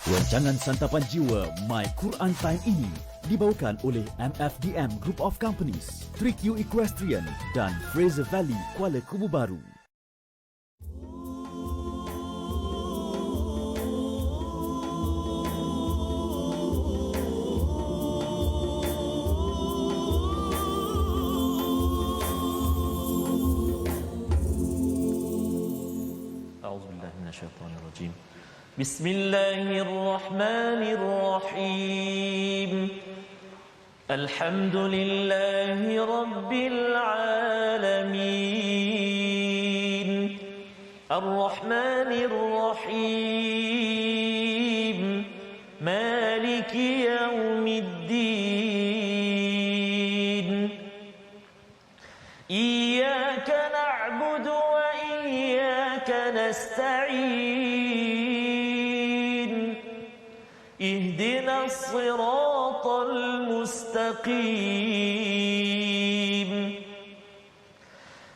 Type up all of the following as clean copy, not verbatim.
Rancangan santapan jiwa My Quran Time ini dibawakan oleh MFDM Group of Companies, 3Q Equestrian dan Fraser Valley Kuala Kubu Baru. A'udzubillahi minasyaitonirrajim. Bismillahirrahmanirrahim. Alhamdulillahi rabbil alamin. Arrahmanirrahim. Maliki yaumiddin. Iyyaka na'budu wa iyyaka nasta'in. اهدنا الصراط المستقيم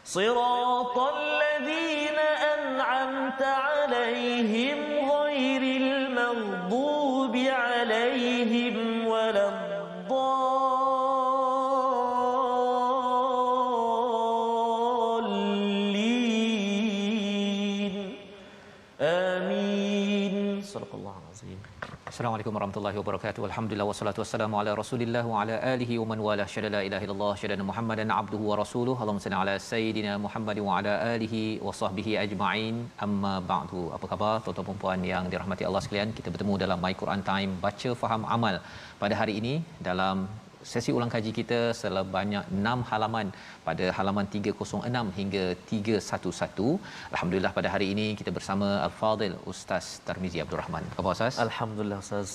صراط الذين أنعمت عليهم غير المغضوب عليهم ولا الضالين آمين صدق الله العظيم. Assalamualaikum warahmatullahi wabarakatuh. Alhamdulillah wassalatu wassalamu ala Rasulillah wa ala alihi wa man wala syada la ilaha illallah syada Muhammadan abduhu wa rasuluhu. Allahumma salli ala sayidina Muhammad wa ala alihi wa sahbihi ajma'in. Amma ba'du. Apa khabar tuan-tuan dan puan yang dirahmati Allah sekalian? Kita bertemu dalam My Quran Time baca faham amal pada hari ini dalam sesi ulang kaji kita sebanyak 6 halaman pada halaman 306 hingga 311. Alhamdulillah pada hari ini kita bersama Al-Fadil Ustaz Tarmizi Abdul Rahman. Apa khabar Ustaz? Alhamdulillah Ustaz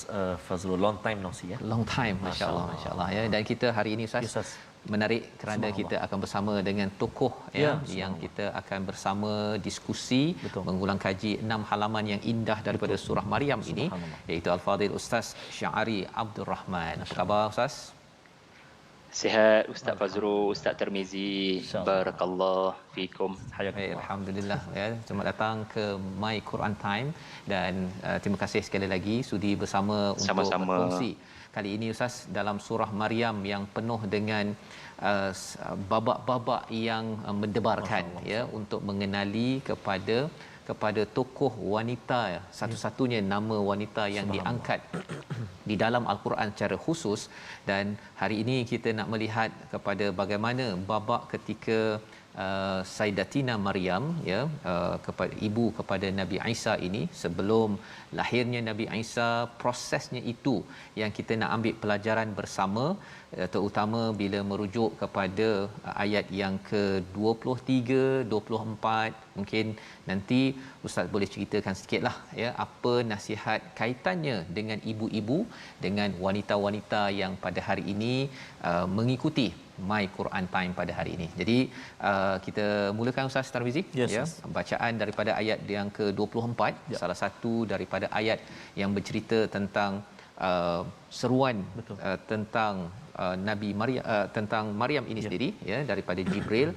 Fazrul, long time no see ya. Long time, masya-Allah ya. Dan kita hari ini Ustaz, Ustaz, menarik kerana kita akan bersama dengan tokoh ya yang kita akan bersama diskusi. Betul. Mengulang kaji 6 halaman yang indah daripada surah Maryam ini, iaitu Al-Fadil Ustaz Sya'ari Abdul Rahman. Apa khabar Ustaz? Sihat Ustaz Fazrul, Ustaz Tarmizi, barakallahu fikum. Alhamdulillah ya. Selamat datang ke My Quran Time dan terima kasih sekali lagi sudi bersama untuk berkongsi. Kali ini Ustaz dalam surah Maryam yang penuh dengan babak-babak yang mendebarkan ya, untuk mengenali kepada tokoh wanita, satu-satunya nama wanita yang diangkat di dalam Al-Quran secara khusus. Dan hari ini kita nak melihat kepada bagaimana babak ketika Sayyidatina Maryam ya, kepada ibu kepada Nabi Isa ini, sebelum lahirnya Nabi Isa, prosesnya itu yang kita nak ambil pelajaran bersama, terutama bila merujuk kepada ayat yang ke-23, 24. Mungkin nanti Ustaz boleh ceritakan sikitlah ya, apa nasihat kaitannya dengan ibu-ibu, dengan wanita-wanita yang pada hari ini mengikuti My Quran Time pada hari ini. Jadi kita mulakan Ustaz Tarmizi ya, bacaan daripada ayat yang ke-24, salah satu daripada ayat yang bercerita tentang seruan tentang Nabi Maryam, tentang Maryam ini sendiri ya, daripada Jibril,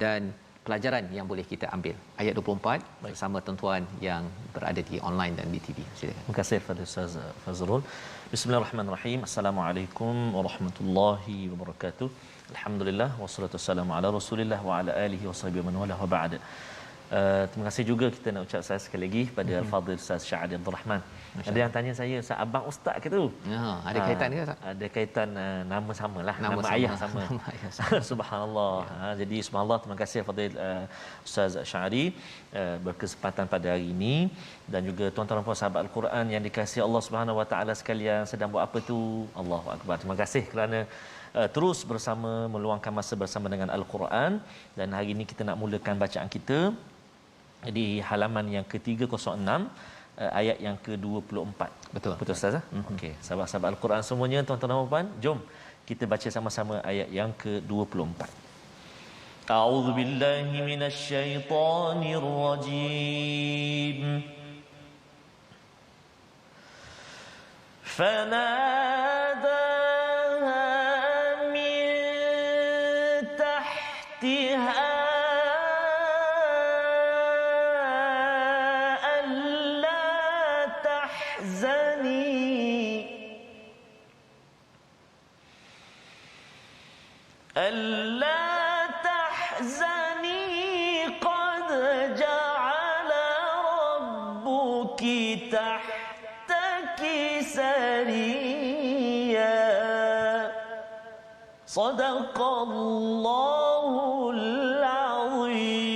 dan pelajaran yang boleh kita ambil. Ayat 24 bersama tuan-tuan yang berada di online dan di TV. Silakan. Terima kasih kepada Ustaz Fazrul. Bismillahirrahmanirrahim. Assalamualaikum warahmatullahi wabarakatuh. Alhamdulillah wassalatu wassalamu ala Rasulillah wa ala alihi wasahbihi man wala wa ba'd. Terima kasih juga kita nak ucap saya sekali lagi pada Al-Fadhil Ustaz Sya'ari Abdul Rahman. Ada yang tanya saya, Ustaz, abang ustaz ke tu? Ya, ada kaitan ke Ustaz? Ada kaitan, nama samalah, nama sama. ayah sama. Subhanallah. Jadi subhanallah, terima kasih Fadil Ustaz Sya'ari berkesempatan pada hari ini, dan juga tuan-tuan dan puan sahabat Al-Quran yang dikasihi Allah Subhanahu Wa Taala sekalian, sedang buat apa tu? Allahu Akbar. Terima kasih kerana terus bersama meluangkan masa bersama dengan Al-Quran. Dan hari ini kita nak mulakan bacaan kita di halaman yang ke-306, ayat yang ke-24. Betul Ustaz. Okey, sahabat-sahabat Al-Quran semuanya, tuan-tuan dan puan, jom kita baca sama-sama ayat yang ke-24. A'udzu billahi minasyaitonir rajim. فناداها من تحتها ألا تحزن ألا تحزني قد جعل ربك تحتك سريا صدق الله العظيم.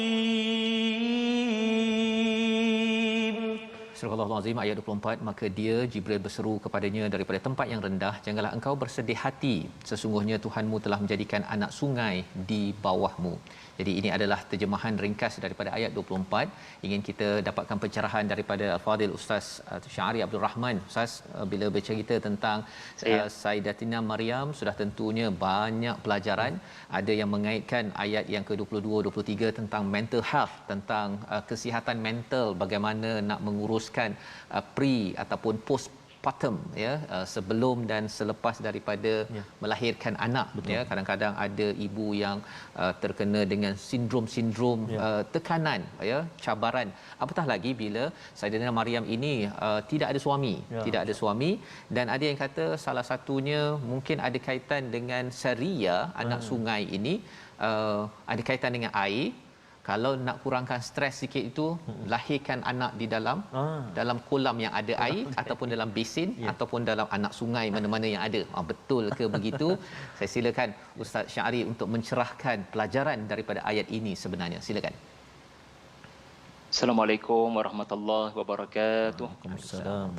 Surah Al-Azim ayat 24, maka dia Jibril berseru kepadanya daripada tempat yang rendah, janganlah engkau bersedih hati, sesungguhnya Tuhanmu telah menjadikan anak sungai di bawahmu. Jadi ini adalah terjemahan ringkas daripada ayat 24. Ingin kita dapatkan pencerahan daripada Al-Fadil Ustaz Syahri Abdul Rahman. Ustaz, bila bercerita tentang Sayyidatina Maryam, sudah tentunya banyak pelajaran. Ada yang mengaitkan ayat yang ke-22 23 tentang mental health, tentang kesihatan mental, bagaimana nak menguruskan pre ataupun postpartum, ya, sebelum dan selepas daripada melahirkan anak. Betul. Ya, kadang-kadang ada ibu yang terkena dengan sindrom tekanan, ya, cabaran, apatah lagi bila Sayyidatina Maryam ini tidak ada suami, dan ada yang kata salah satunya mungkin ada kaitan dengan Saria, anak sungai ini, ada kaitan dengan air. Kalau nak kurangkan stres sikit itu, lahirkan anak di dalam kolam yang ada air, ataupun dalam besin, ataupun dalam anak sungai, mana-mana yang ada. Betul ke begitu? Saya silakan Ustaz Syahri untuk mencerahkan pelajaran daripada ayat ini sebenarnya. Silakan. Assalamualaikum warahmatullahi wabarakatuh.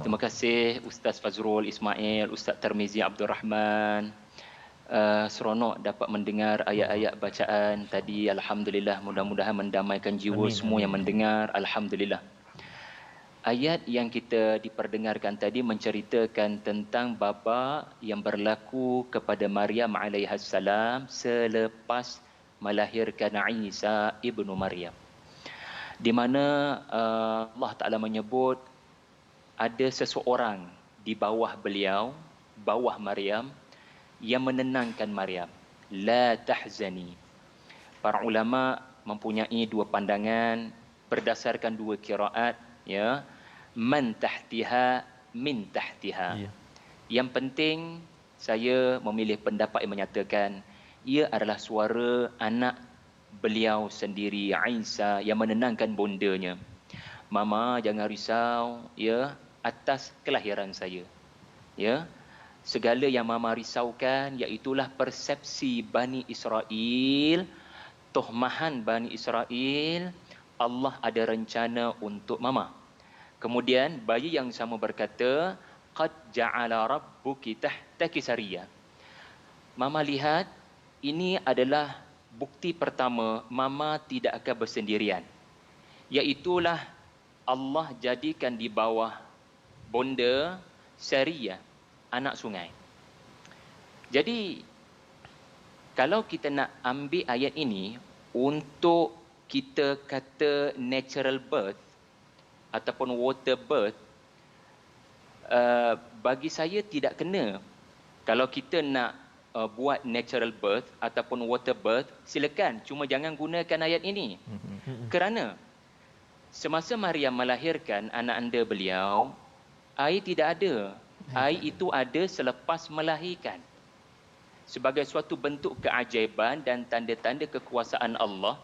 Terima kasih Ustaz Fazrul Ismail, Ustaz Termizi Abdul Rahman. Seronok dapat mendengar ayat-ayat bacaan tadi. Alhamdulillah, mudah-mudahan mendamaikan jiwa semua yang mendengar. Alhamdulillah. Ayat yang kita diperdengarkan tadi menceritakan tentang baba yang berlaku kepada Maryam alaihissalam selepas melahirkan Isa ibnu Maryam, di mana Allah Ta'ala menyebut ada seseorang di bawah beliau, bawah Maryam, yang menenangkan Maryam. La tahzani. Para ulama mempunyai dua pandangan berdasarkan dua qiraat, ya. Man tahtiha, min tahtiha. Yang penting saya memilih pendapat yang menyatakan ia adalah suara anak beliau sendiri, Isa, yang menenangkan bondanya. Mama, jangan risau, ya, atas kelahiran saya. Ya. Segala yang mama risaukan iaitulah persepsi Bani Israel, tohmahan Bani Israel. Allah ada rencana untuk mama. Kemudian bayi yang sama berkata, qad ja'ala rabbuki tahtaki sariya. Mama lihat, ini adalah bukti pertama mama tidak akan bersendirian. Iaitulah Allah jadikan di bawah bonda Sariya, anak sungai. Jadi kalau kita nak ambil ayat ini untuk kita kata natural birth ataupun water birth, bagi saya tidak kena. Kalau kita nak buat natural birth ataupun water birth, silakan, cuma jangan gunakan ayat ini. Kerana semasa Maryam melahirkan anak anda beliau, air tidak ada. Air itu ada selepas melahirkan. Sebagai suatu bentuk keajaiban dan tanda-tanda kekuasaan Allah,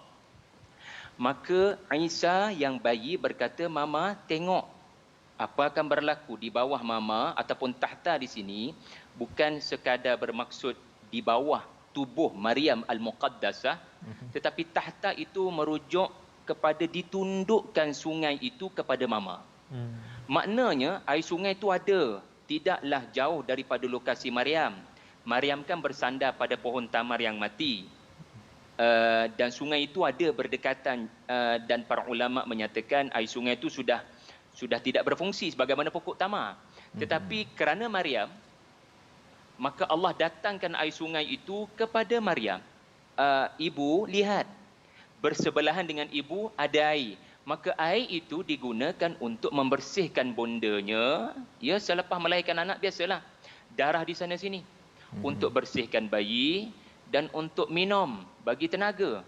maka Isa yang bayi berkata, mama tengok apa akan berlaku di bawah mama, ataupun tahta di sini bukan sekadar bermaksud di bawah tubuh Maryam al-Muqaddasah, tetapi tahta itu merujuk kepada ditundukkan sungai itu kepada mama. Maknanya air sungai itu ada, tidaklah jauh daripada lokasi Maryam. Maryam kan bersandar pada pohon tamar yang mati, dan sungai itu ada berdekatan, dan para ulama menyatakan air sungai itu sudah tidak berfungsi sebagaimana pokok tamar. Tetapi kerana Maryam, maka Allah datangkan air sungai itu kepada Maryam. Ibu lihat, bersebelahan dengan ibu ada air. Maka air itu digunakan untuk membersihkan bondanya, ya, selepas melahirkan anak. Biasalah darah di sana sini, untuk bersihkan bayi dan untuk minum bagi tenaga.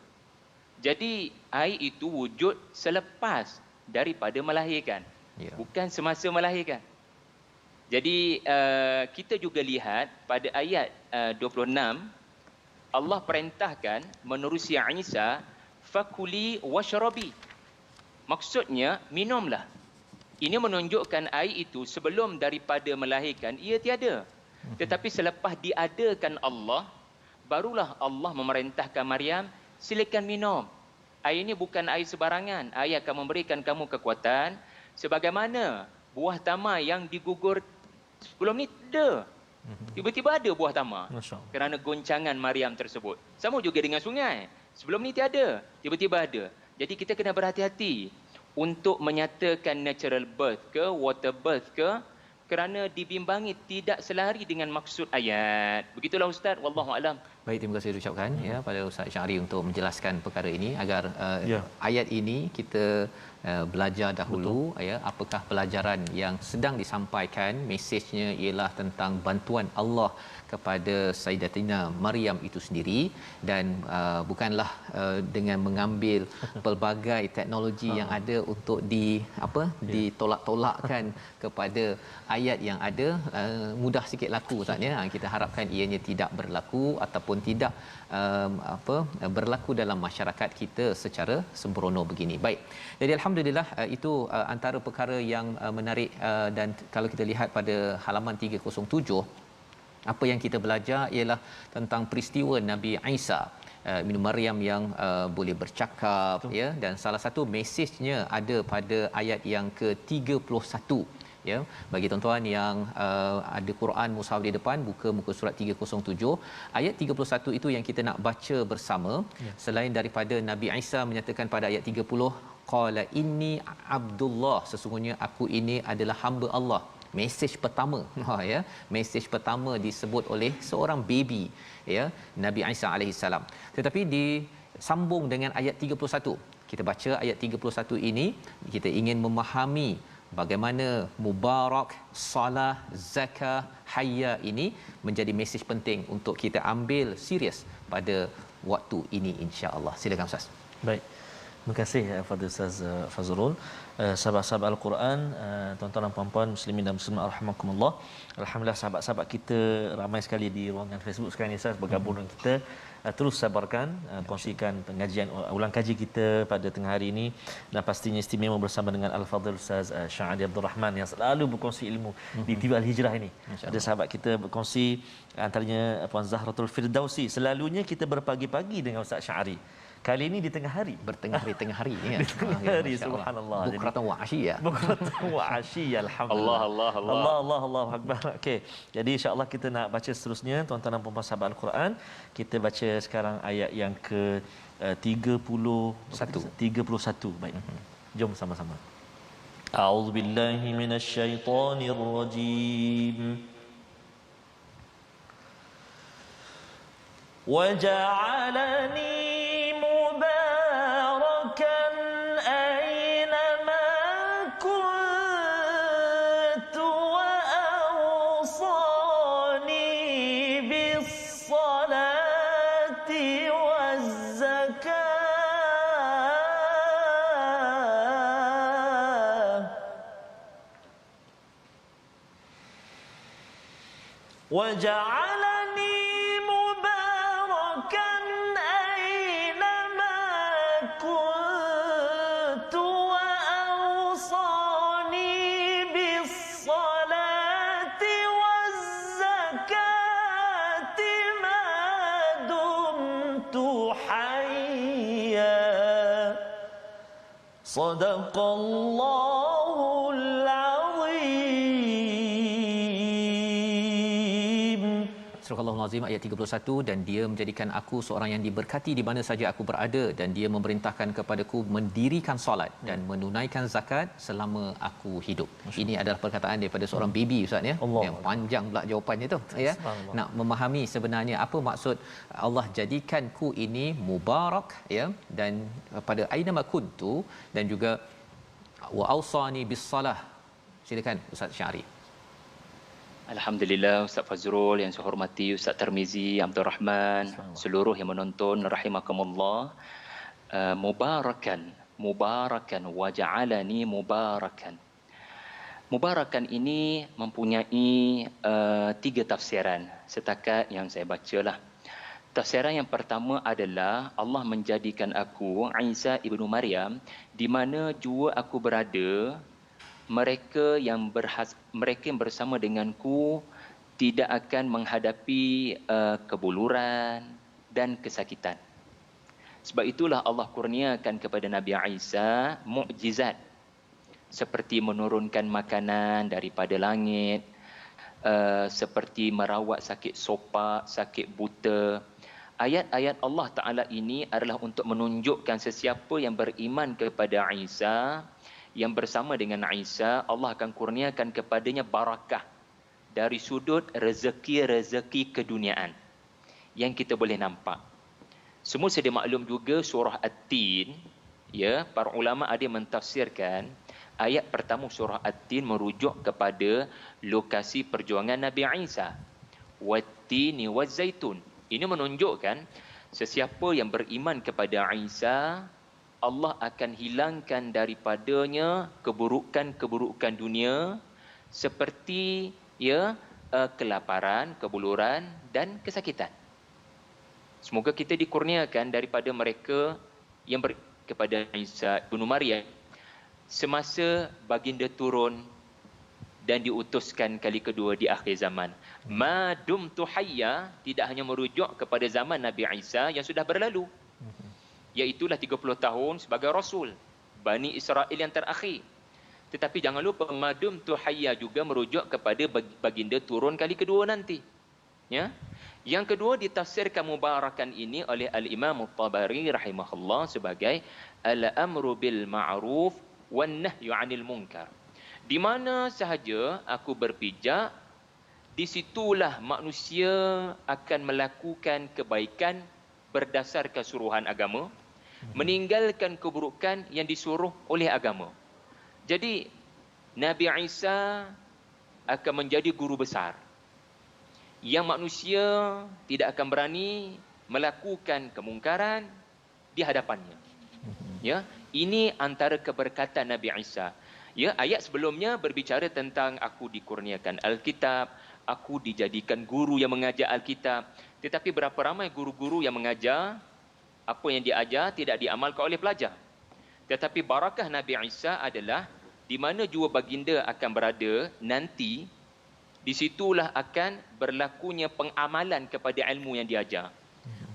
Jadi air itu wujud selepas daripada melahirkan, bukan semasa melahirkan. Jadi kita juga lihat pada ayat 26 Allah perintahkan menerusi Isa, fakuli washrabi. Maksudnya minumlah. Ini menunjukkan air itu sebelum daripada melahirkan ia tiada. Tetapi selepas diadakan Allah, barulah Allah memerintahkan Maryam, silakan minum. Air ini bukan air sebarangan. Air akan memberikan kamu kekuatan sebagaimana buah tamar yang digugur sebelum ni ada. Tiba-tiba ada buah tamar kerana goncangan Maryam tersebut. Sama juga dengan sungai. Sebelum ni tiada, tiba-tiba ada. Jadi kita kena berhati-hati untuk menyatakan natural birth ke water birth ke, kerana dibimbangi tidak selari dengan maksud ayat. Begitulah Ustaz, wallahu alam. Baik, terima kasih diucapkan ya pada Ustaz Syahri untuk menjelaskan perkara ini agar ayat ini kita belajar dahulu. Betul. Ya, apakah pelajaran yang sedang disampaikan. Mesejnya ialah tentang bantuan Allah kepada Sayyidatina Maryam itu sendiri, dan bukanlah dengan mengambil pelbagai teknologi yang ada untuk ditolak-tolakkan kepada ayat yang ada. Mudah sikit laku Ustaz ya. Kita harapkan ianya tidak berlaku ataupun tidak berlaku dalam masyarakat kita secara sembrono begini. Baik. Jadi alhamdulillah itu antara perkara yang menarik, dan kalau kita lihat pada halaman 307, apa yang kita belajar ialah tentang peristiwa Nabi Isa bin Maryam yang boleh bercakap. Betul. Ya, dan salah satu mesejnya ada pada ayat yang ke-31. Ya, bagi tuan-tuan yang ada Quran mushaf di depan, buka muka surat 307 ayat 31 itu yang kita nak baca bersama. Ya. Selain daripada Nabi Isa menyatakan pada ayat 30, qala inni abdullah, sesungguhnya aku ini adalah hamba Allah. Mesej pertama, ya, mesej pertama disebut oleh seorang baby, ya, Nabi Isa alaihissalam. Tetapi disambung dengan ayat 31. Kita baca ayat 31 ini, kita ingin memahami bagaimana mubarak, salah, zakah, hayya ini menjadi mesej penting untuk kita ambil serius pada waktu ini insya-Allah. Silakan Ustaz. Baik. Terima kasih Fadil Ustaz Fazrul. Sahabat-sahabat Al-Quran, tuan-tuan dan puan-puan muslimin dan muslimat rahimakumullah. Alhamdulillah sahabat-sahabat kita ramai sekali di ruangan Facebook sekarang ni Ustaz bergabung dengan kita. Terus sabarkan, kongsikan pengajian ulang kaji kita pada tengah hari ini, dan pastinya istimewa bersama dengan Al-Fadhil Ustaz Syahri Abdul Rahman yang selalu berkongsi ilmu di TV Al-Hijrah ini. Ada sahabat kita berkongsi, antaranya Puan Zahratul Firdausi. Selalunya kita berpagi-pagi dengan Ustaz Syahri. Kali ini di tengah hari, bertengah hari ya. Di tengah hari, subhanallah. Bukratan wa asyia. Bukratan wa asyia, alhamdulillah. Allah akbar. Okey. Jadi insya-Allah kita nak baca seterusnya, tuan-tuan dan puan-puan sahabat Al-Quran. Kita baca sekarang ayat yang ke 31. Baik. Jom sama-sama. A'udzubillahi minasyaitonirrajim. وجعلني مباركا أينما كنت وأوصاني بالصلاة والزكاة وجعلني صدق الله العظيم. Surah Al-Azim ayat 31, dan dia menjadikan aku seorang yang diberkati di mana saja aku berada, dan dia memerintahkan kepadaku mendirikan solat dan menunaikan zakat selama aku hidup. Ini adalah perkataan daripada seorang baby Ustaz ya. Yang panjang pula jawapannya tu ya. Nak memahami sebenarnya apa maksud Allah jadikanku ini mubarak ya, dan pada aina kuntu, dan juga wa ausani bis salah. Silakan Ustaz Syahri. Alhamdulillah Ustaz Fazrul yang saya hormati, Ustaz Tarmizi, Abdul Rahman, seluruh yang menonton rahimakumullah. Mubarakan wa ja'alani mubarakan. Mubarakan ini mempunyai 3 tafsiran setakat yang saya bacalah. Tafsiran yang pertama adalah Allah menjadikan aku Isa ibnu Maryam di mana jua aku berada, mereka yang bersama denganku tidak akan menghadapi kebuluran dan kesakitan. Sebab itulah Allah kurniakan kepada Nabi Isa mukjizat seperti menurunkan makanan daripada langit, seperti merawat sakit sopak, sakit buta. Ayat-ayat Allah Ta'ala ini adalah untuk menunjukkan sesiapa yang beriman kepada Isa, yang bersama dengan Isa, Allah akan kurniakan kepadanya barakah dari sudut rezeki-rezeki keduniaan yang kita boleh nampak. Semua sedia maklum juga surah At-Tin, ya, para ulama ada yang mentafsirkan ayat pertama surah At-Tin merujuk kepada lokasi perjuangan Nabi Isa. Wat-tini waz-zaitun. Ini menunjukkan sesiapa yang beriman kepada Isa, Allah akan hilangkan daripadanya keburukan-keburukan dunia seperti kelaparan, kebuluran dan kesakitan. Semoga kita dikurniakan daripada mereka yang kepada Isa ibnu Maryam semasa baginda turun dan diutuskan kali kedua di akhir zaman. Ma dumtu hayya tidak hanya merujuk kepada zaman Nabi Isa yang sudah berlalu, iaitulah 30 tahun sebagai Rasul Bani Israel yang terakhir. Tetapi jangan lupa ma dumtu hayya juga merujuk kepada baginda turun kali kedua nanti. Ya. Yang kedua ditafsirkan mubarakan ini oleh Al-Imam At-Tabari rahimahullah sebagai al-amru bil ma'ruf wan nahyu 'anil munkar. Di mana sahaja aku berpijak, di situlah manusia akan melakukan kebaikan berdasarkan suruhan agama, meninggalkan keburukan yang disuruh oleh agama. Jadi Nabi Isa akan menjadi guru besar yang manusia tidak akan berani melakukan kemungkaran di hadapannya. Ya, ini antara keberkatan Nabi Isa. Ya, ayat sebelumnya berbicara tentang aku dikurniakan Alkitab, aku dijadikan guru yang mengajar Alkitab. Tetapi berapa ramai guru-guru yang mengajar, apa yang diajar tidak diamalkan oleh pelajar. Tetapi barakah Nabi Isa adalah di mana jua baginda akan berada nanti, di situlah akan berlakunya pengamalan kepada ilmu yang diajar.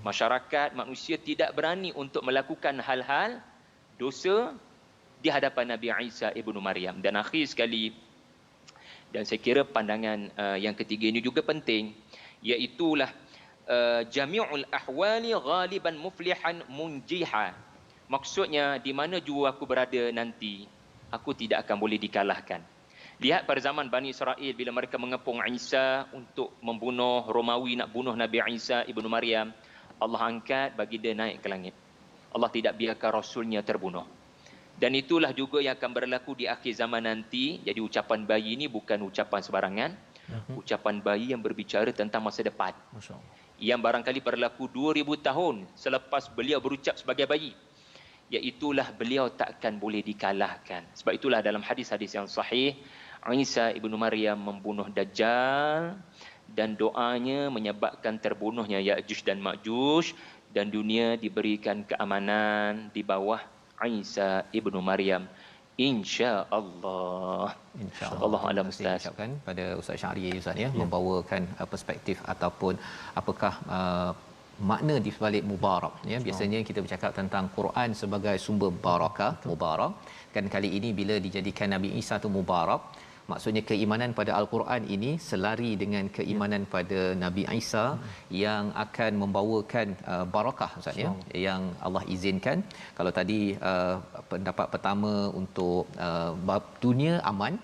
Masyarakat, manusia tidak berani untuk melakukan hal-hal dosa di hadapan Nabi Isa ibnu Maryam. Dan akhir sekali, dan saya kira pandangan yang ketiga ini juga penting, iaitulah jami'ul ahwali ghaliban muflihan munjiha. Maksudnya di mana jua aku berada nanti, aku tidak akan boleh dikalahkan. Lihat pada zaman Bani Israel bila mereka mengepung Isa untuk membunuh Romawi, nak bunuh Nabi Isa ibnu Maryam, Allah angkat baginda naik ke langit. Allah tidak biarkan Rasulnya terbunuh. Dan itulah juga yang akan berlaku di akhir zaman nanti. Jadi ucapan bayi ini bukan ucapan sebarangan. Ucapan bayi yang berbicara tentang masa depan. Yang barangkali berlaku 2000 tahun selepas beliau berucap sebagai bayi. Iaitulah beliau takkan boleh dikalahkan. Sebab itulah dalam hadis-hadis yang sahih, Isa ibnu Maryam membunuh Dajjal dan doanya menyebabkan terbunuhnya Ya'juj dan Ma'juj, dan dunia diberikan keamanan di bawah Isa ibnu Maryam, insya-Allah. Insya-Allah. Allah Ustaz ucapkan pada Ustaz Syahri Ustaz ya, membawakan perspektif ataupun apakah makna di sebalik mubarak ya. Biasanya kita bercakap tentang Quran sebagai sumber barakah, mubarak, kan kali ini bila dijadikan Nabi Isa tu mubarak, maksudnya keimanan pada Al-Quran ini selari dengan keimanan pada Nabi Isa yang akan membawakan barakah Ustaz ya, yang Allah izinkan. Kalau tadi pendapat pertama untuk dunia aman,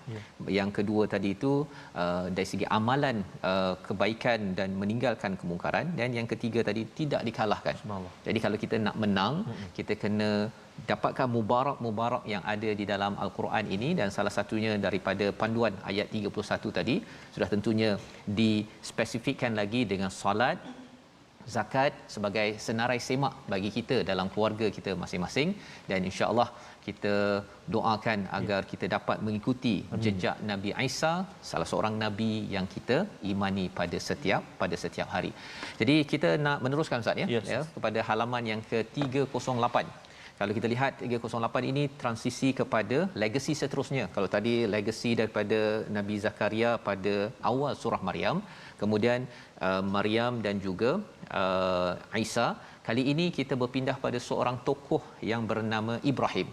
yang kedua tadi itu dari segi amalan kebaikan dan meninggalkan kemungkaran, dan yang ketiga tadi tidak dikalahkan. Jadi kalau kita nak menang, kita kena dapatkan mubarak-mubarak yang ada di dalam Al-Quran ini, dan salah satunya daripada panduan ayat 31 tadi sudah tentunya dispesifikkan lagi dengan solat, zakat sebagai senarai semak bagi kita dalam keluarga kita masing-masing, dan insya-Allah kita doakan agar kita dapat mengikuti jejak Nabi Isa, salah seorang nabi yang kita imani pada setiap hari. Jadi kita nak meneruskan Ustaz ya, kepada halaman yang ke-308. Kalau kita lihat 308 ini transisi kepada legasi seterusnya. Kalau tadi legasi daripada Nabi Zakaria pada awal surah Maryam, kemudian Maryam dan juga Isa, kali ini kita berpindah pada seorang tokoh yang bernama Ibrahim,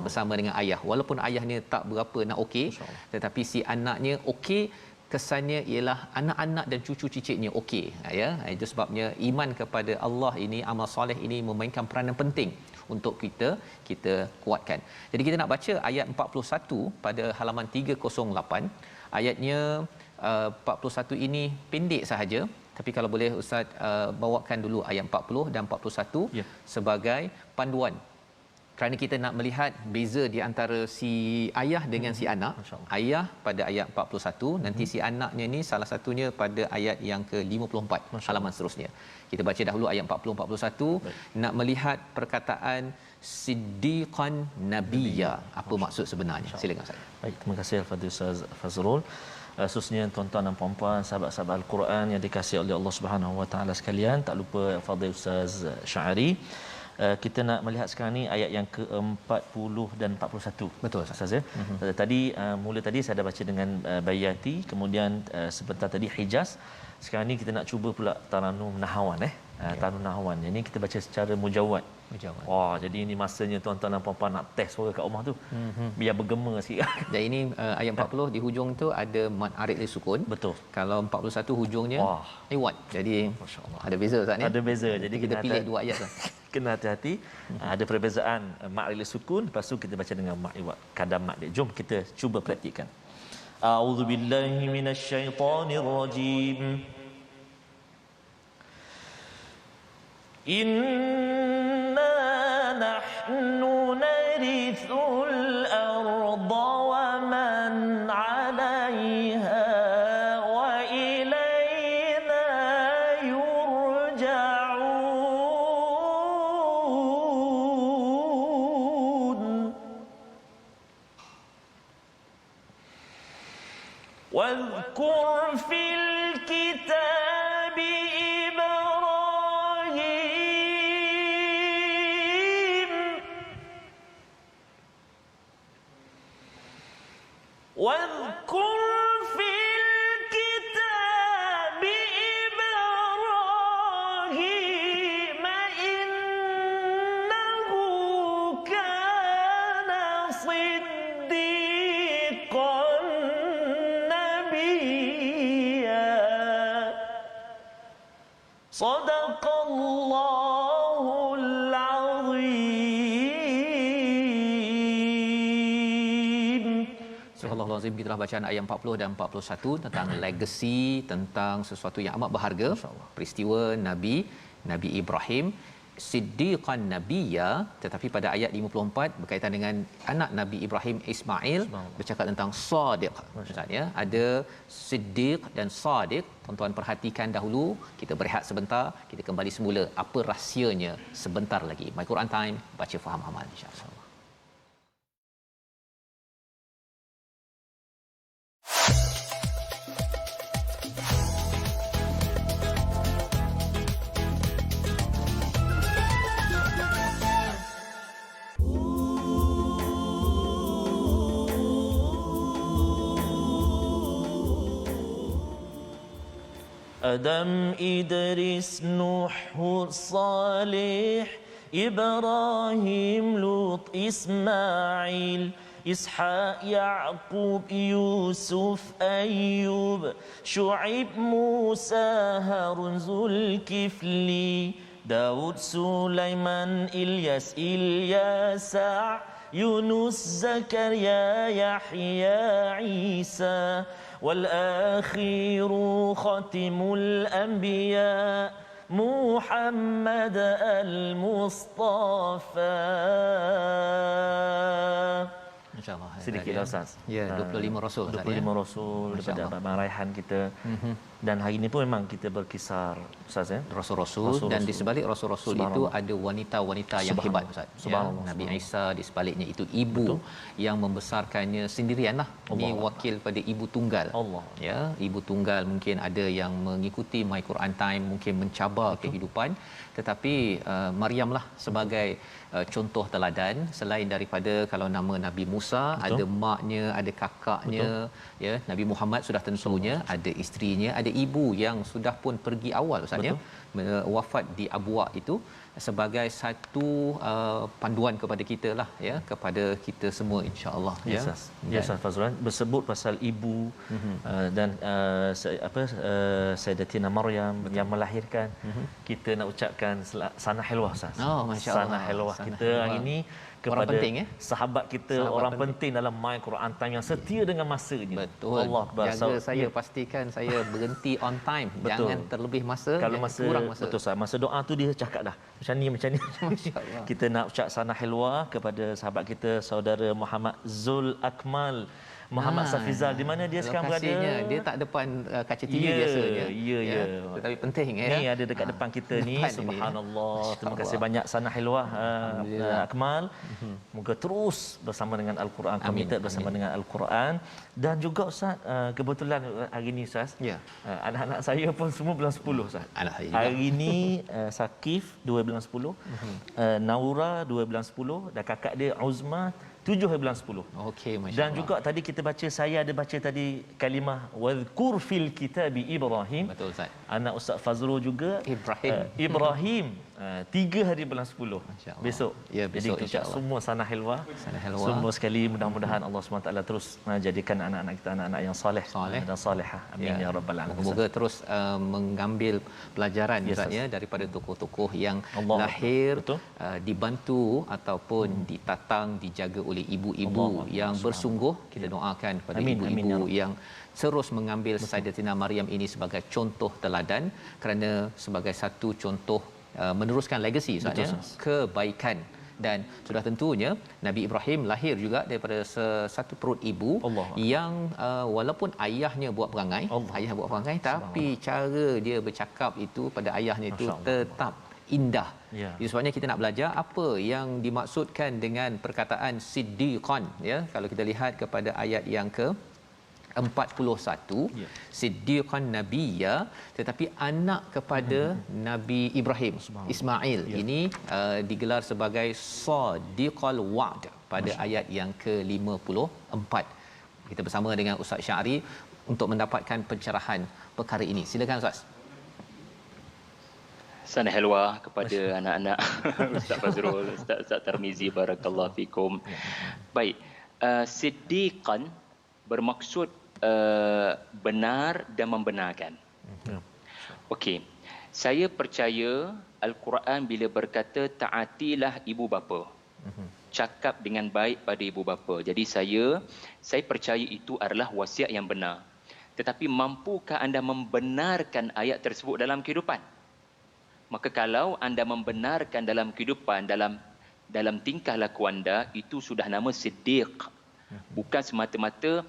bersama dengan ayah. Walaupun ayahnya tak berapa nak okey, tetapi si anaknya okey. Kesannya ialah anak-anak dan cucu cicitnya okey, ya. Itu sebabnya iman kepada Allah ini, amal soleh ini memainkan peranan penting untuk kita kuatkan. Jadi kita nak baca ayat 41 pada halaman 308. Ayatnya 41 ini pendek sahaja, tapi kalau boleh Ustaz bawakan dulu ayat 40 dan 41 sebagai panduan. Kerana kita nak melihat beza di antara si ayah dengan si anak. Ayah pada ayat 41, nanti si anaknya ni salah satunya pada ayat yang ke-54 halaman seterusnya. Kita baca dahulu ayat 40-41. Nak melihat perkataan siddiqan nabiyya, apa maksud sebenarnya. Silakan Ustaz. Baik, terima kasih kepada Ustaz Fazrul. Khususnya tuan-tuan dan puan-puan sahabat-sahabat Al-Quran yang dikasihi oleh Allah Subhanahu Wa Taala sekalian, tak lupa Fadil Ustaz Sya'ari. Kita nak melihat sekarang ni ayat yang ke-40 dan 41. Betul Ustaz ya. Tadi mula tadi saya dah baca dengan Bayati, kemudian sebentar tadi Hijaz. Sekarang ni kita nak cuba pula Taranum Nahawan Taranum Nahawan. Ini kita baca secara mujawad. Wah, jadi ini masanya tuan-tuan dan puan-puan nak test suara kat rumah tu. Biar bergema sikit. Dan ini ayat 40 di hujung tu ada mad arid li sukun. Betul. Kalau 41 hujungnya iwad. Jadi masya-Allah. Ada beza Ustaz ni. Ada beza. Jadi kita pilih dua ayat tu. Kena hati-hati. Ada perbezaan mad arid li sukun, lepas tu kita baca dengan mad iwad. Kadam mad dia. Jom kita cuba praktikkan. A'udzubillahi minasyaitonirrajim. Inna nahnu narithul arda wa man 'alayha wa ilayna yurja'un. Wadhkur fil kitabi واذكر في الكتاب إبراهيم إنه كان صديقا نبيا صدق الله العظيم. Astagfirullahalazim. Kita telah bacaan ayat 40 dan 41 tentang legasi, tentang sesuatu yang amat berharga, peristiwa Nabi Ibrahim, siddiqan nabiyya. Tetapi pada ayat 54 berkaitan dengan anak Nabi Ibrahim, Ismail, bercakap tentang sadiq. Maksudnya ada siddiq dan sadiq. Tuan-tuan perhatikan dahulu, kita berehat sebentar, kita kembali semula apa rahsianya sebentar lagi. My Quran Time, baca faham amal insya-Allah. Adam, Idris, Nuh, Salih, Ibrahim, Lut, Ismail, Ishaq, Yaqub, Yusuf, Ayyub, Shu'aib, Musa, Harun, Zulkifli, Daud, Sulaiman, Ilyas, Ilyasa, Yunus, Zakaria, Yahya, Isa, والآخر ختم الأنبياء محمد المصطفى. InsyaAllah sedikitlah Ustaz. Ya, 25 rasul Ustaz. 25 rasul daripada abang Raihan kita. Dan hari ini pun memang kita berkisar Ustaz Rasul-rasul, dan di sebalik rasul-rasul itu ada wanita-wanita yang hebat Ustaz. Nabi Isa di sebaliknya itu ibu yang membesarkannya sendirianlah. Ini wakil pada ibu tunggal. Ya, ibu tunggal mungkin ada yang mengikuti My Quran Time, mungkin mencabar kehidupan, tetapi Maryamlah sebagai contoh teladan. Selain daripada kalau nama Nabi Musa, ada maknya, ada kakaknya, ya, Nabi Muhammad sudah tentunya ada isterinya, ada ibu yang sudah pun pergi awal Ustaz ya, wafat di Abwa itu, sebagai satu panduan kepada kita lah ya, kepada kita semua insya-Allah ya. Ya Ustaz Fazrul bersebut pasal ibu dan Sayyidatina Maryam yang melahirkan, kita nak ucapkan sanah hilwah Ustaz. Masya-Allah. Sanah hilwah kita hari ini kepada penting, sahabat kita, orang penting dalam My Quran Time yang setia dengan masanya. Betul. Allah jaga saya, pastikan saya berhenti on time. Jangan terlebih masa, kalau masa kurang masa. Betul Ustaz. Masa doa tu dia cakap dah macam ni. Kita nak ucap sanah hilwah kepada sahabat kita, saudara Muhammad Zul Akmal Muhammad Safizal. Di mana dia sekarang berada? Dia tak depan kaca TV biasanya. Ya. Tetapi penting ya. Ni ada dekat depan kita ni. Subhanallah. Terima kasih banyak Sanah Hilwah Akmal. Moga terus bersama dengan Al-Quran, komited bersama dengan Al-Quran. Dan juga Ustaz, kebetulan hari ni Ustaz, anak-anak saya pun semua bulan 10 Ustaz. Hari ni Sakif 2 bulan 10, Naura 2 bulan 10 dan kakak dia Uzma 7 hari bulan 10. Okey, masya-Allah. Dan juga tadi kita baca, saya ada baca tadi kalimah wadhkur fil kitabi Ibrahim. Betul Ustaz. Anak Ustaz Fazrul juga Ibrahim 3 hari bulan 10 besok. Ya, besok jadi kita semua sanah hilwah. Semua sekali mudah-mudahan Allah SWT terus jadikan anak-anak kita anak-anak yang soleh dan solehah. Amin ya rabbal alamin. Semoga terus mengambil pelajaran Ustaz ya daripada tokoh-tokoh yang lahir dibantu ataupun ditatang, dijaga oleh ibu-ibu yang bersungguh. Kita doakan kepada ibu-ibu yang terus mengambil Sayyidatina Maryam ini sebagai contoh teladan, kerana sebagai satu contoh meneruskan legasi kebaikan. Dan sudah tentunya Nabi Ibrahim lahir juga daripada satu perut ibu yang walaupun ayahnya buat perangai, tapi cara dia bercakap itu pada ayahnya itu tetap indah. Jadi sebabnya kita nak belajar apa yang dimaksudkan dengan perkataan siddiqan ya. Kalau kita lihat kepada ayat yang ke 41, siddiqan nabiyya, tetapi anak kepada Nabi Ibrahim, Ismail, ini digelar sebagai sadiqal wa'd pada ayat yang ke-54. Kita bersama dengan Ustaz Syari untuk mendapatkan pencerahan perkara ini. Silakan Ustaz. Sanah hilwah kepada anak-anak Ustaz Fazrul, Ustaz Tarmizi, barakallahu fikum. Baik, siddiqan bermaksud benar dan membenarkan. Okey. Saya percaya Al-Quran bila berkata taatilah ibu bapa. Cakap dengan baik pada ibu bapa. Jadi saya percaya itu adalah wasiat yang benar. Tetapi mampukah anda membenarkan ayat tersebut dalam kehidupan? Maka kalau anda membenarkan dalam kehidupan, dalam tingkah laku anda, itu sudah nama siddiq. Bukan semata-mata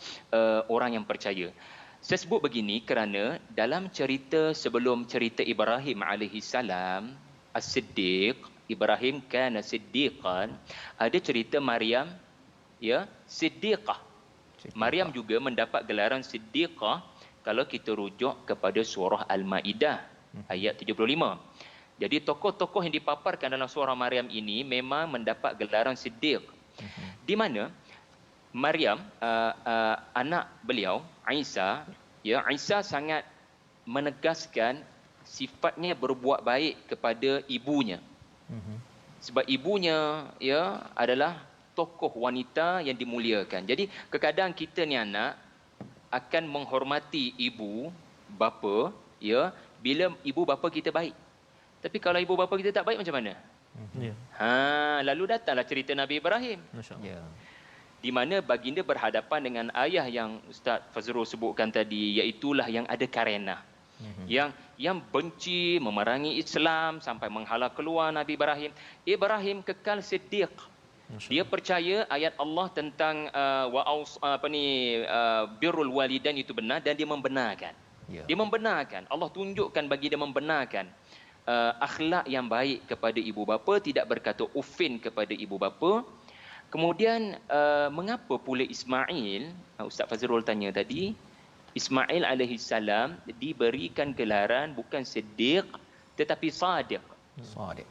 orang yang percaya. Saya sebut begini kerana dalam cerita sebelum cerita Ibrahim alaihissalam, as-siddiq, Ibrahim kana siddiqan, ada cerita Maryam ya, siddiqah. Maryam juga mendapat gelaran siddiqah kalau kita rujuk kepada surah Al-Maidah ayat 75. Jadi tokoh-tokoh yang dipaparkan dalam surah Maryam ini memang mendapat gelaran siddiq. Di mana Maryam, anak beliau, Isa sangat menegaskan sifatnya berbuat baik kepada ibunya. Sebab ibunya adalah tokoh wanita yang dimuliakan. Jadi kadang-kadang kita ni anak akan menghormati ibu bapa bila ibu bapa kita baik. Tapi kalau ibu bapa kita tak baik macam mana? Lalu datanglah cerita Nabi Ibrahim. Di mana baginda berhadapan dengan ayah yang Ustaz Fazrul sebutkan tadi, iaitulah yang ada karenah. Yang benci, memerangi Islam sampai menghalau keluar Nabi Ibrahim. Ibrahim kekal siddiq. Dia percaya ayat Allah tentang birrul walidain itu benar dan dia membenarkan. Ya. Dia membenarkan. Allah tunjukkan bagi dia membenarkan akhlak yang baik kepada ibu bapa, tidak berkata uffin kepada ibu bapa. Kemudian mengapa pula Ismail, Ustaz Fazrul tanya tadi, Ismail alaihi salam diberikan gelaran bukan Siddiq tetapi Sadiq. Sadiq.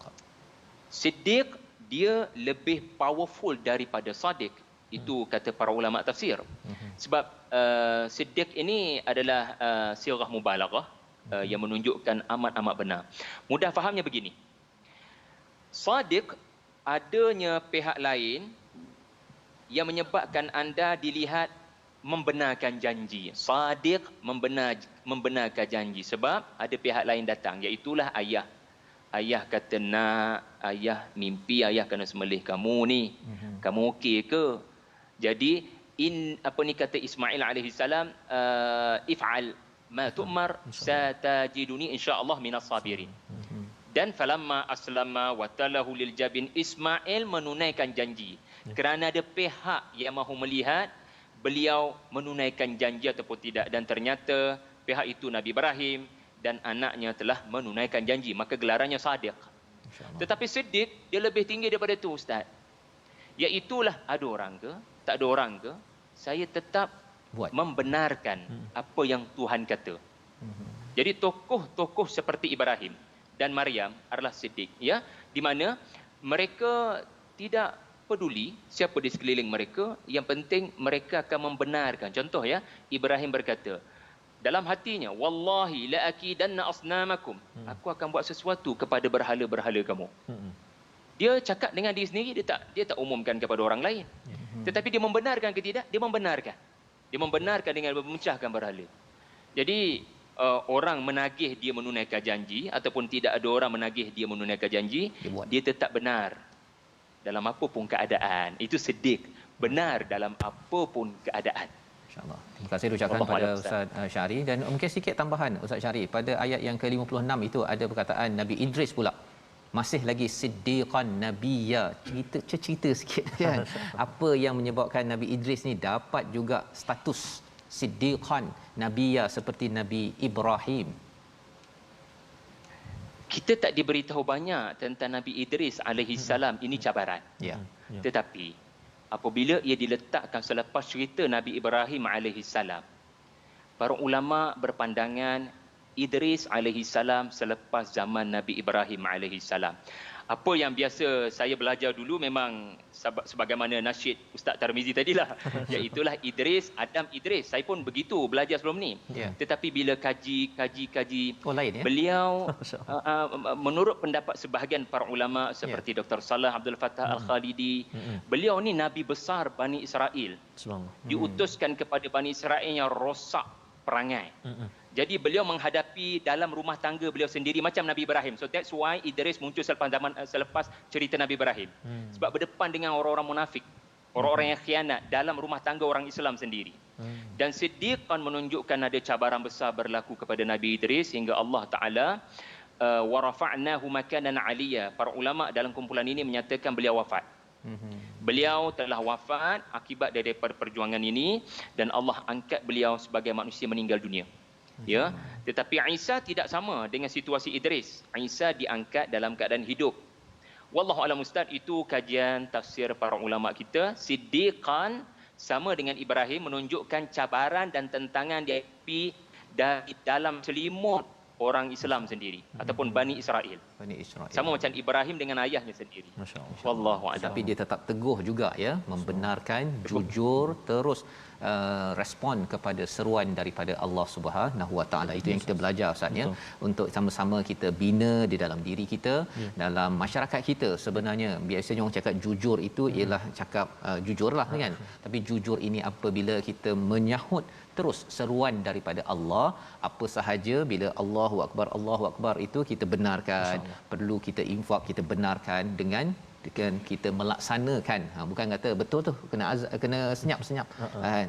Siddiq dia lebih powerful daripada Sadiq. Itu kata para ulama tafsir. Sebab Siddiq ini adalah sirah mubalaghah yang menunjukkan amat-amat benar. Mudah fahamnya begini. Sadiq adanya pihak lain yang menyebabkan anda dilihat membenarkan janji. Sadiq membenarkan janji sebab ada pihak lain datang, iaitulah ayah. Ayah kata nak, ayah mimpi ayah kena sembelih kamu ni. Kamu okey ke? Jadi kata Ismail alaihi salam, if'al ma tu'mar satajiduni insya-Allah minas sabirin. Dan falamma aslama wa talahu lil jabin, Ismail menunaikan janji. Kerana ada pihak yang mahu melihat beliau menunaikan janji ataupun tidak, dan ternyata pihak itu Nabi Ibrahim dan anaknya telah menunaikan janji, maka gelarannya Sadiq. Tetapi Siddiq dia lebih tinggi daripada itu, Ustaz. Iaitulah ada orang ke, tak ada orang ke, saya tetap membenarkan apa yang Tuhan kata. Jadi tokoh-tokoh seperti Ibrahim dan Maryam adalah Siddiq, ya, di mana mereka tidak peduli siapa di sekeliling mereka, yang penting mereka akan membenarkan. Contoh, ya, Ibrahim berkata dalam hatinya, wallahi la akidanna asnamakum, aku akan buat sesuatu kepada berhala-berhala kamu. Dia cakap dengan diri sendiri, dia tak umumkan kepada orang lain. Tetapi dia membenarkan ke tidak? Dia membenarkan. Dia membenarkan dengan memecahkan berhala. Jadi orang menagih dia menunaikan janji ataupun tidak ada orang menagih dia menunaikan janji, dia tetap benar dalam apapun keadaan. Itu Siddiq, benar dalam apapun keadaan. InsyaAllah. Terima kasih ucapkan pada Ustaz Syahri. Dan mungkin sikit tambahan Ustaz Syahri, pada ayat yang ke-56 itu ada perkataan Nabi Idris pula masih lagi siddiqan nabiyya. Cerita sikit kan apa yang menyebabkan Nabi Idris ni dapat juga status siddiqan nabiyya seperti Nabi Ibrahim. Kita tak diberitahu banyak tentang Nabi Idris alaihi salam. Ini cabaran. Ya. Tetapi apabila ia diletakkan selepas cerita Nabi Ibrahim alaihi salam, para ulama berpandangan Idris alaihi salam selepas zaman Nabi Ibrahim alaihi salam. Apa yang biasa saya belajar dulu memang sebagaimana nasyid Ustaz Tarmizi tadilah, iaitulah Idris, Adam Idris. Saya pun begitu belajar sebelum ni. Tetapi bila kaji lain, ya? Beliau menurut pendapat sebahagian para ulama seperti Dr. Salah Abdul Fattah Al-Khalidi, beliau ni nabi besar Bani Israel. Diutuskan kepada Bani Israel yang rosak perangai. Jadi beliau menghadapi dalam rumah tangga beliau sendiri macam Nabi Ibrahim. So that's why Idris muncul selepas cerita Nabi Ibrahim. Sebab berdepan dengan orang-orang munafik, orang-orang yang khianat dalam rumah tangga orang Islam sendiri. Dan Siddiq kan menunjukkan ada cabaran besar berlaku kepada Nabi Idris hingga Allah Taala wa rafa'nahu makanan 'aliyya. Para ulama dalam kumpulan ini menyatakan beliau wafat. Beliau telah wafat akibat daripada perjuangan ini dan Allah angkat beliau sebagai manusia meninggal dunia. Ya, tetapi Isa tidak sama dengan situasi Idris. Isa diangkat dalam keadaan hidup. Wallahu a'lam ustaz, itu kajian tafsir para ulama kita. Siddiqan sama dengan Ibrahim menunjukkan cabaran dan tentangan dihadapi dari dalam selimut orang Islam sendiri ataupun Bani Israel. Sama macam Ibrahim dengan ayahnya sendiri. Masya-Allah. Wallahu a'lam. Tapi dia tetap teguh juga, ya, membenarkan, jujur, terus respon kepada seruan daripada Allah Subhanahu Wa Taala. Itu yang kita belajar, Ustaz, ya, untuk sama-sama kita bina di dalam diri kita, dalam masyarakat kita. Sebenarnya biasanya orang cakap jujur itu ialah cakap jujurlah, kan. Tapi jujur ini apabila kita menyahut terus seruan daripada Allah, apa sahaja bila Allahu Akbar itu kita benarkan, perlu kita infak kita benarkan dengan dengan kita melaksanakan, bukan kata betul tu kena senyap-senyap,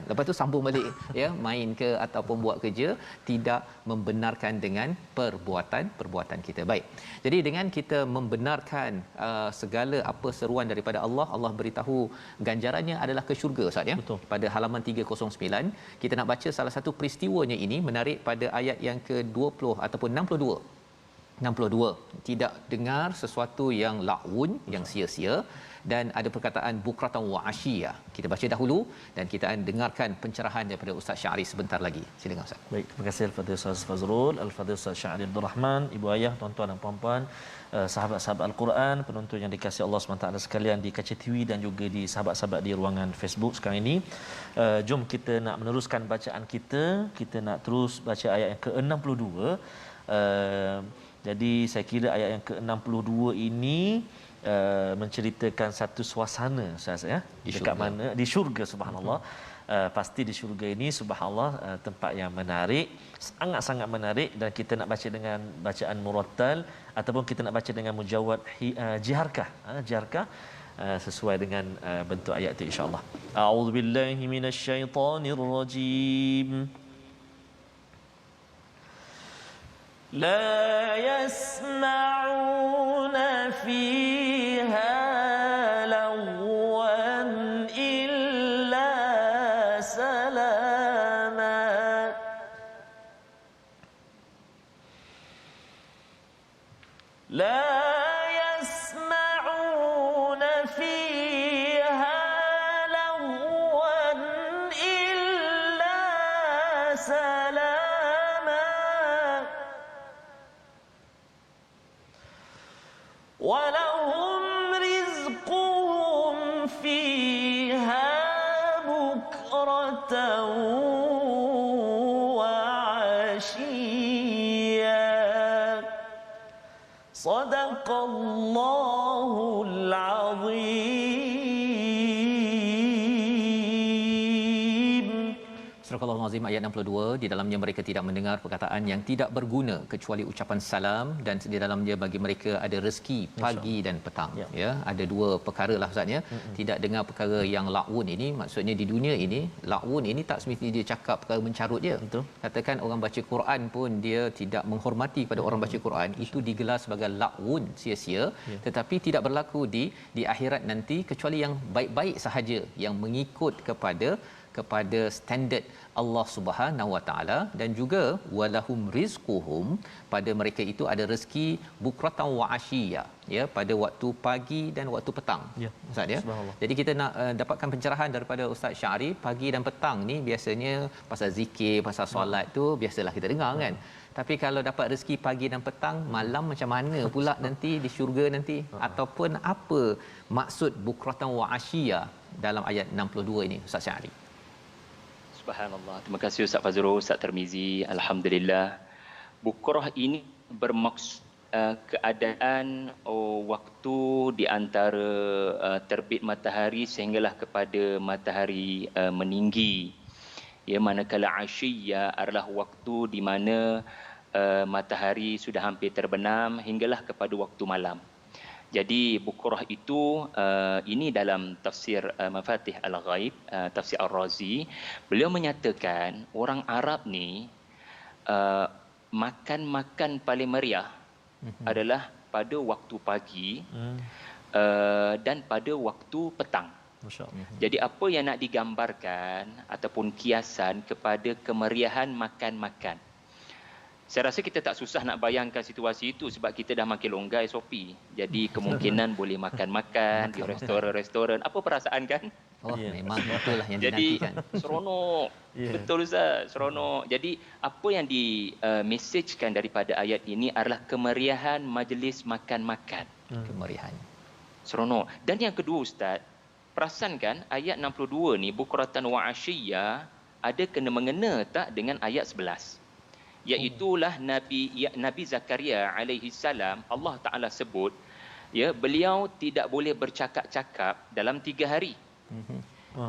lepas tu sambung balik ya, main ke ataupun buat kerja, tidak membenarkan dengan perbuatan kita. Baik, jadi dengan kita membenarkan segala apa seruan daripada Allah, Allah beritahu ganjarannya adalah ke syurga, Ustaz ya. Betul. Pada halaman 309 kita nak baca salah satu peristiwanya ini, menarik pada ayat yang ke-20 ataupun 62, tidak dengar sesuatu yang la'un, yang sia-sia, dan ada perkataan bukratan wa asyiya. Kita baca dahulu dan kita akan dengarkan pencerahan daripada Ustaz Syahri sebentar lagi. Silakan Ustaz. Baik, terima kasih Al-Fadhil Ustaz Fazrul, Al-Fadhil Ustaz Syahri Abdul Rahman, ibu ayah, tuan-tuan dan puan-puan, sahabat-sahabat Al-Quran, penonton yang dikasihi Allah SWT sekalian di kaca TV dan juga di sahabat-sahabat di ruangan Facebook sekarang ini. Jom kita nak meneruskan bacaan kita. Kita nak terus baca ayat yang ke-62. Jadi saya kira ayat yang ke-62 ini menceritakan satu suasana Ustaz ya, dekat mana di syurga, subhanallah. Pasti di syurga ini subhanallah tempat yang menarik, sangat-sangat menarik, dan kita nak baca dengan bacaan murattal ataupun kita nak baca dengan mujawad jiharkah, sesuai dengan bentuk ayat itu insya-Allah. A'udzubillahi minasyaitonirrajim. لا يسمعون فيها لغوا إلا سلاما لا يسمعون فيها لغوا إلا سلاما ولهم رزقهم فيها بكرة وعشيا صدق الله العظيم. Surah Al-Azim ayat 62, di dalamnya mereka tidak mendengar perkataan yang tidak berguna kecuali ucapan salam, dan di dalamnya bagi mereka ada rezeki pagi dan petang. Ya, ada dua perkara lah Ustaz ya. Tidak dengar perkara yang la'un ini, maksudnya di dunia ini la'un ini tak semestinya dia cakap perkara mencarut dia. Betul. Katakan orang baca Quran pun dia tidak menghormati pada orang baca Quran, itu digelar sebagai la'un, sia-sia. Tetapi tidak berlaku di akhirat nanti kecuali yang baik-baik sahaja, yang mengikut kepada standard Allah Subhanahu Wa Taala, dan juga walahum rizquhum, pada mereka itu ada rezeki bukratan wa asyiya, ya, pada waktu pagi dan waktu petang. Ustaz ya. Jadi kita nak dapatkan pencerahan daripada Ustaz Syahri. Pagi dan petang ni biasanya pasal zikir, pasal solat tu biasalah kita dengar kan. Tapi kalau dapat rezeki pagi dan petang, malam macam mana pula nanti di syurga nanti, ataupun apa maksud bukratan wa asyiya dalam ayat 62 ini Ustaz Syahri? Subhanallah. Terima kasih Ustaz Fazrul, Ustaz Tirmizi. Alhamdulillah. Bukrah ini bermaksud keadaan waktu di antara terbit matahari sehinggalah kepada matahari meninggi. Ya, manakala asyiyya adalah waktu di mana matahari sudah hampir terbenam hinggalah kepada waktu malam. Jadi bukrah itu ini dalam tafsir Mafatih Al-Ghaib, tafsir Ar-Razi, beliau menyatakan orang Arab ni makan paling meriah adalah pada waktu pagi dan pada waktu petang. Jadi apa yang nak digambarkan ataupun kiasan kepada kemeriahan makan-makan. Saya rasa kita tak susah nak bayangkan situasi itu sebab kita dah makin longgar SOP. Jadi kemungkinan boleh makan-makan di restoran-restoran. Apa perasaan kan? Memang betul lah yang jadi, dinantikan. Seronok. Betul Ustaz, seronok. Jadi apa yang di-messagekan daripada ayat ini adalah kemeriahan majlis makan-makan. Kemeriahan. Seronok. Dan yang kedua Ustaz, perasan kan ayat 62 ni bukratan wa asyiyya ada kena-mengena tak dengan ayat 11? Iaitulah Nabi Zakaria alaihi salam, Allah Taala sebut ya, beliau tidak boleh bercakap-cakap dalam 3 hari.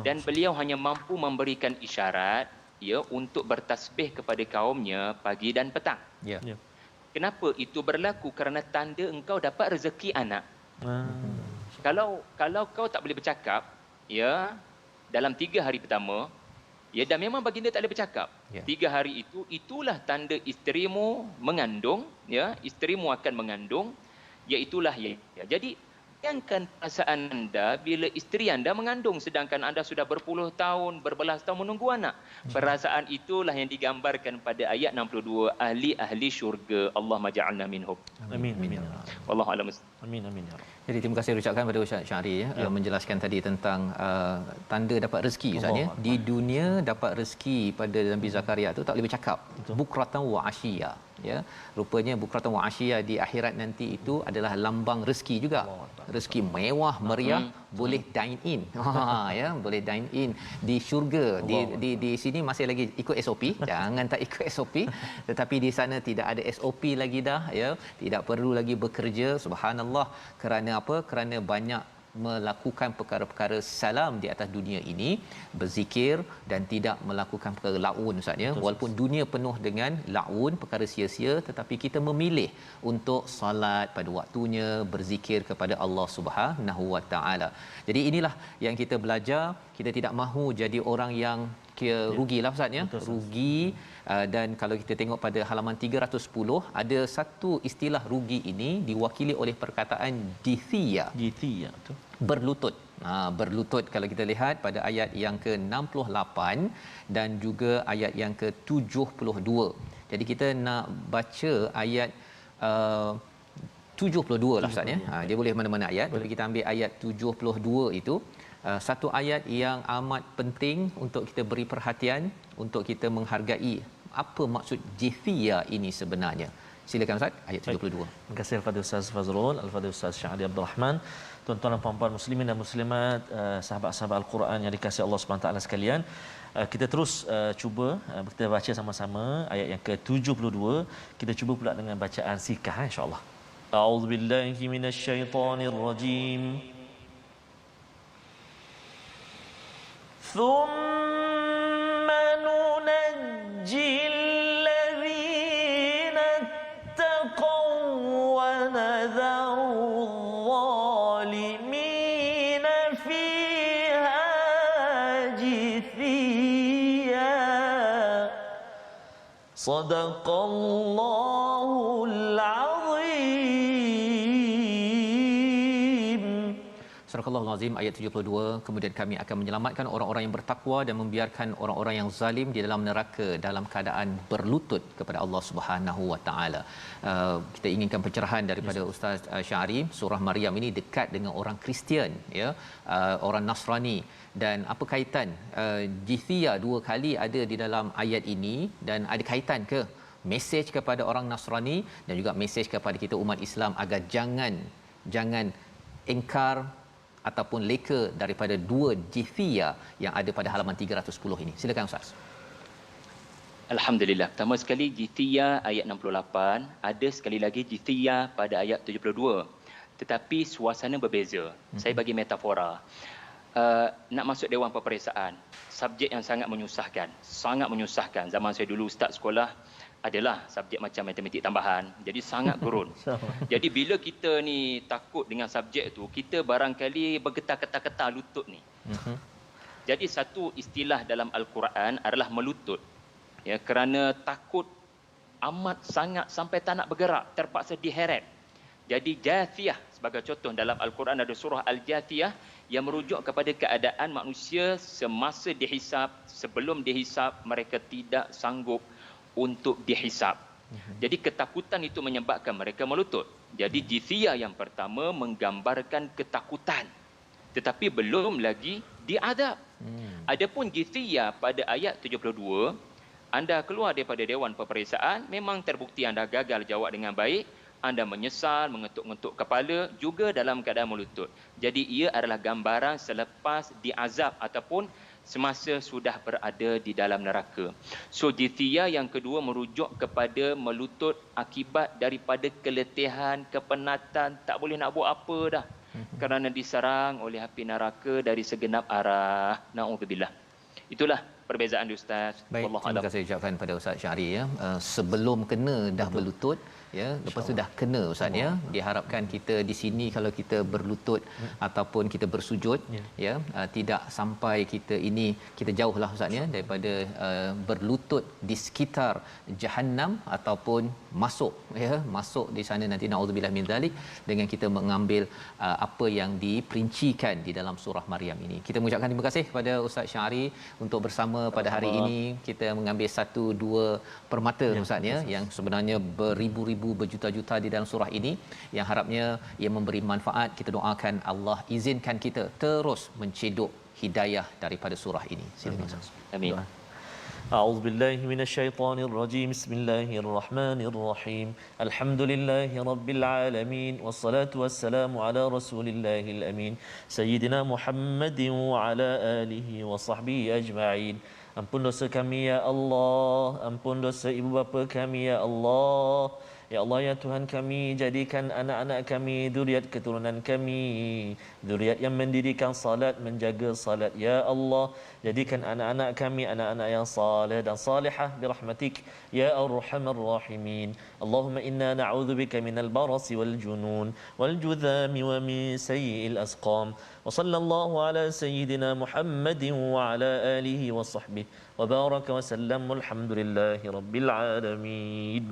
Dan beliau hanya mampu memberikan isyarat ya untuk bertasbih kepada kaumnya pagi dan petang. Kenapa itu berlaku? Kerana tanda engkau dapat rezeki anak. Kalau kau tak boleh bercakap, ya, dalam 3 hari pertama, ya, dan memang baginda tak boleh bercakap. Ya. 3 hari itu, itulah tanda isterimu mengandung, ya, isterimu akan mengandung, iaitulah ya. Jadi bayangkan perasaan anda bila isteri anda mengandung sedangkan anda sudah berpuluh tahun, berbelas tahun menunggu anak. Perasaan itulah yang digambarkan pada ayat 62, ahli syurga. Allah maja'alna minhum. Amin. Amin. Wallahu a'lam. Amin. Amin. Ya Rabb. Jadi terima kasih ucapkan pada Ustaz Syahri ya, menjelaskan tadi tentang tanda dapat rezeki Ustaz ya. Di dunia dapat rezeki pada Nabi Zakaria tu tak boleh bercakap. Bukratan wa ashiya ya. Rupanya bukratan wa ashiya di akhirat nanti itu adalah lambang rezeki juga. Rezeki mewah meriah, boleh dine in. Ya, boleh dine in di syurga. Di sini masih lagi ikut SOP. Jangan tak ikut SOP. Tetapi di sana tidak ada SOP lagi dah ya. Tidak perlu lagi bekerja, subhanallah. Kerana apa? Kerana banyak melakukan perkara-perkara salam di atas dunia ini, berzikir dan tidak melakukan perkara laun Ustaz ya. Walaupun dunia penuh dengan laun, perkara sia-sia, tetapi kita memilih untuk solat pada waktunya, berzikir kepada Allah Subhanahu Wa Taala. Jadi inilah yang kita belajar, kita tidak mahu jadi orang yang kira rugilah Ustaz ya. Rugi. Dan kalau kita tengok pada halaman 310 ada satu istilah rugi ini diwakili oleh perkataan jithia tu berlutut. Berlutut kalau kita lihat pada ayat yang ke-68 dan juga ayat yang ke-72. Jadi kita nak baca ayat 72 lah Ustaz ya. Dia boleh mana-mana ayat. Tapi kita ambil ayat 72 itu. Satu ayat yang amat penting untuk kita beri perhatian, untuk kita menghargai apa maksud jithia ini sebenarnya. Silakan Ustaz, ayat 72. Terima kasih Al-Fadhil Ustaz Fazrul, Al-Fadhil Ustaz Syahri Abdul Rahman, tuan-tuan dan puan-puan muslimin dan muslimat, sahabat-sahabat Al-Quran yang dikasihi Allah Subhanahu taala sekalian. Kita terus cuba kita baca sama-sama ayat yang ke-72. Kita cuba pula dengan bacaan sikah insya-Allah. A'udzubillahi minasyaitonirrajim. ثم ننجي الذين اتقوا ونذر الظالمين فيها جثيا صدق الله العظيم. Surah Al-Azim ayat 72. Kemudian kami akan menyelamatkan orang-orang yang bertakwa dan membiarkan orang-orang yang zalim di dalam neraka dalam keadaan berlutut kepada Allah Subhanahu Wa Taala. Kita inginkan pencerahan daripada Ustaz Syahri. Surah Maryam ini dekat dengan orang Kristian ya, orang Nasrani. Dan apa kaitan jithia dua kali ada di dalam ayat ini, dan ada kaitan ke mesej kepada orang Nasrani dan juga mesej kepada kita umat Islam agar jangan engkar ataupun leka daripada dua jithia yang ada pada halaman 310 ini. Silakan Ustaz. Alhamdulillah. Pertama sekali jithia ayat 68, ada sekali lagi jithia pada ayat 72. Tetapi suasana berbeza. Saya bagi metafora. Nak masuk Dewan Peperiksaan, subjek yang sangat menyusahkan. Zaman saya dulu ustaz sekolah adalah subjek macam matematik tambahan. Jadi sangat gurun. Jadi bila kita ni takut dengan subjek tu, kita barangkali bergetar-getar lutut ni. Jadi satu istilah dalam Al-Quran adalah melutut. Ya, kerana takut amat sangat sampai tak nak bergerak, terpaksa diheret. Jadi Jathiyah sebagai contoh dalam Al-Quran ada surah Al-Jathiyah yang merujuk kepada keadaan manusia semasa dihisap, sebelum dihisap mereka tidak sanggup untuk dihisap. Jadi ketakutan itu menyebabkan mereka melutut. Jadi jithiyah yang pertama menggambarkan ketakutan, tetapi belum lagi diadab. Adapun jithiyah pada ayat 72, anda keluar daripada Dewan Peperiksaan, memang terbukti anda gagal jawab dengan baik, anda menyesal, mengetuk-ngetuk kepala, juga dalam keadaan melutut. Jadi ia adalah gambaran selepas diazab ataupun semasa sudah berada di dalam neraka. So jithiyah yang kedua merujuk kepada melutut akibat daripada keletihan, kepenatan, tak boleh nak buat apa dah. Kerana diserang oleh api neraka dari segenap arah. Na'udzubillah. Itulah perbezaan di Ustaz. Baik, Wallahu terima a'lam. kasih ucapkan pada Ustaz Syahri ya. Sebelum kena dah berlutut ya, lepas tu dah kena Ustaz ya. Diharapkan kita di sini kalau kita berlutut ataupun kita bersujud ya, tidak sampai kita ini kita jauhlah Ustaz ya daripada berlutut di sekitar Jahannam ataupun masuk di sana nanti naudzubillah min zalik dengan kita mengambil apa yang diperincikan di dalam surah Maryam ini. Kita mengucapkan terima kasih kepada Ustaz Syahri untuk bersama pada hari ini. Kita mengambil 1-2 permata Ustaz ya yang sebenarnya beribu-ribu berjuta-juta di dalam surah ini yang harapnya ia memberi manfaat. Kita doakan Allah izinkan kita terus mencedok hidayah daripada surah ini. Silakan Ustaz. Amin. أعوذ بالله من الشيطان الرجيم بسم الله الرحمن الرحيم الحمد لله رب العالمين والصلاة والسلام على رسول الله الأمين سيدنا محمد وعلى آله وصحبه أجمعين. Ampun dosa kami ya Allah, ampun dosa ibu bapa kami ya Allah. Ya Allah ya Tuhan kami, jadikan anak-anak kami zuriat keturunan kami, zuriat yang mendirikan salat, menjaga salat ya Allah. Jadikan anak-anak kami anak-anak yang saleh dan salihah birahmatik ya arhamar rahimin. Allahumma inna na'udzubika minal barasi wal junun wal judhami wa min sayyi'il asqam. Wa sallallahu ala sayyidina Muhammadin wa ala alihi wa sahbihi wa baraka wa sallam. Alhamdulillahi rabbil alamin.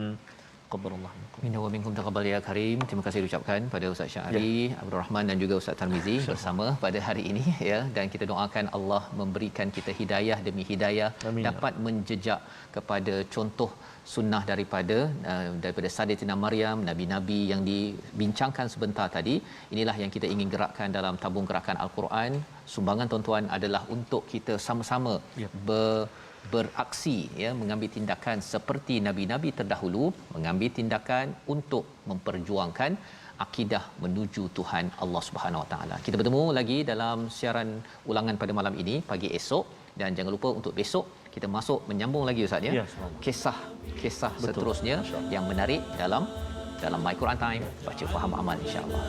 Qabbalallah Minna wa minkum taqabbal ya karim. Terima kasih diucapkan pada Ustaz Syahri, Abdul Rahman dan juga Ustaz Tarmizi bersama pada hari ini ya, dan kita doakan Allah memberikan kita hidayah demi hidayah. Amin. Dapat menjejak kepada contoh sunnah daripada Sayyidatina Maryam, nabi-nabi yang dibincangkan sebentar tadi. Inilah yang kita ingin gerakkan dalam tabung gerakan Al-Quran. Sumbangan tuan-tuan adalah untuk kita sama-sama beraksi ya, mengambil tindakan seperti nabi-nabi terdahulu, mengambil tindakan untuk memperjuangkan akidah menuju Tuhan Allah Subhanahu Wa Taala. Kita bertemu lagi dalam siaran ulangan pada malam ini pagi esok, dan jangan lupa untuk besok kita masuk menyambung lagi Ustaz ya. Kisah seterusnya yang menarik dalam My Quran Time, baca faham amal insya-Allah.